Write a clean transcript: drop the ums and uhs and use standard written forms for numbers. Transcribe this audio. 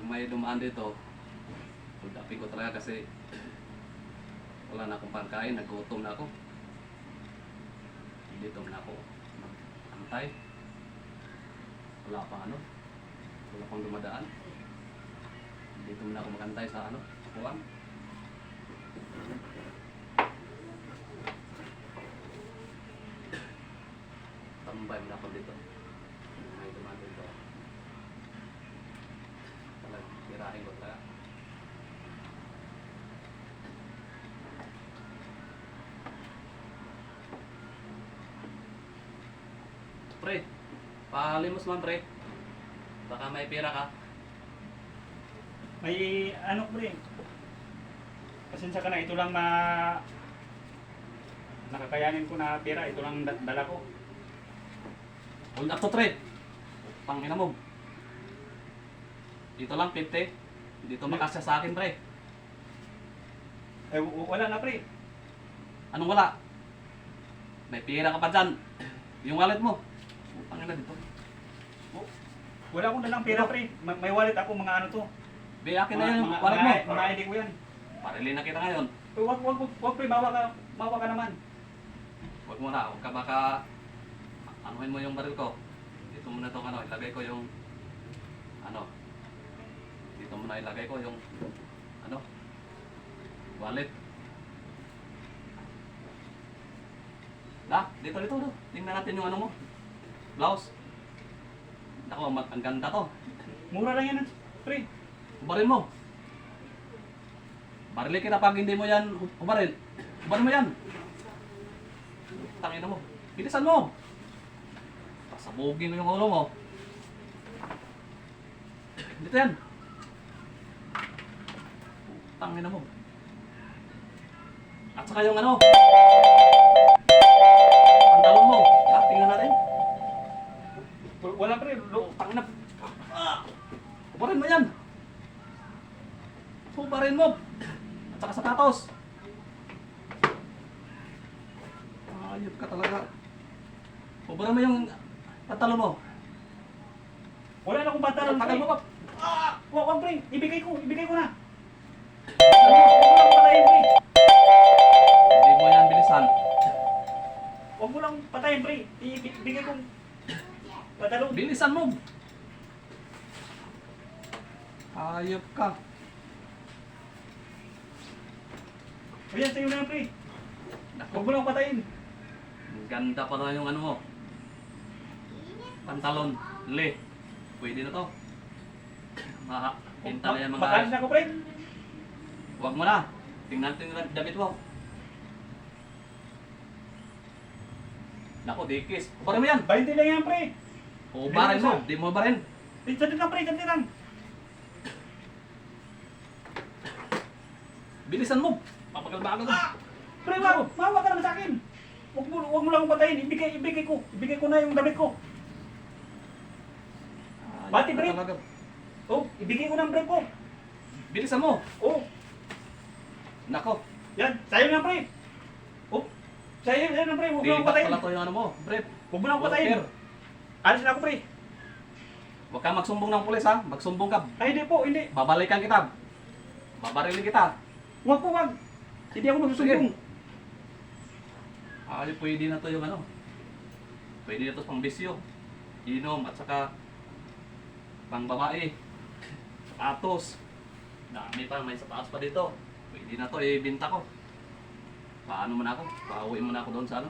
may dumaan dito, pagdapin ko talaga kasi wala na akong pangkain, nagutom na ako. Dito na ako antay. Wala pang ano, wala pang dumadaan. Dito na ako magantay sa ano, kuwan. Tambay mo na ako dito. May dumaan dito. Talagang tirahin ko talaga. Pre, palimos man pre. Baka may pera ka. May ano pre. Pasensya ka na, ito lang nakakayanin ko na pera, ito lang dala ko. Hold up to pre. Pangina mo. Dito lang 50. Dito makasya sa akin pre. Wala na pre. Anong wala? May pera ka pa dyan. Yung wallet mo. Pangina dito. Wala akong dalang pera pre. May wallet ako, mga ano to. Be, akin na yung wallet mo. Mga ID ko yan. Parilin na kita ngayon. Wag pre, bawa ka naman. Huwag mo na. Huwag ka baka anuhin mo yung baril ko. Dito mo na itong ano. Ilagay ko yung ano. Dito mo na ilagay ko yung ano. Wallet. Dito. Tingnan natin yung ano mo. Blouse. Nako, ang ganda to. Mura lang yan pre. Hubarin mo. Barilin kita pag hindi mo yan hubarin. Hubarin mo yan. Tangina mo. Bilisan mo. Pasabugin mo yung ulo mo. Dito yan. Tangina mo. At saka yung ano. Pantalon mo. Tingnan natin. Wala pre. Tangina. Hubarin mo yan. Hubarin mo. At saka sapatos. Ayop ka talaga. Hubarin mo yung pantalon mo. Wala na akong pantalon Tagal pre. mo pa. Wag pre, ibigay ko na. Wag mo lang patayin pre. Hindi mo yan bilisan. Wag mo lang patayin pre. Ibigay kong pantalon. Bilisan mo. Ayop ka. Ayan, sa'yo na yan pre. Naku, Wag mo lang patayin. ang ganda pa na yung ano mo. Pantalon. Le. Pwede na to. Pinta na yan Makalis mga... na ako pre. Huwag mo na. Tingnan natin yung damit mo. Naku, dikis. Hubarin mo yan. 20 lang yan pre. Hubarin mo. Di mo hubarin. Sandali lang pre, sandali lang. Bilisan mo. Papagal-bagal mo. Pre, mawa ka naman sa akin. Wag mo lang akong patayin. Ibigay ko na yung damit ko. Bati, Ayop ka pre. talaga. Oh, ibigay ko na ang brief ko. Bilisan mo. Oh, Nako. yan. Sa'yo na pre. Oh, sa'yo na pre. Wag mo lang Di akong ba patayin. pala to yung ano mo? Brief. Wag mo lang akong patayin. Walker. Alis na ako pre. Huwag ka magsumbong ng pulis ha. Magsumbong ka. Ay, hindi po, hindi. Babalikan kita. Babarilin kita. Wag po, wag. Hindi ako magsusumbong. Pwede na to yung ano. Pwede na to pang bisyo. Inom at saka pang babae. Sapatos. Dami pa, may sapatos pa dito. Pwede na to, ibinta ko. Paano mo na ako? Pauwi mo na ako doon sa ano?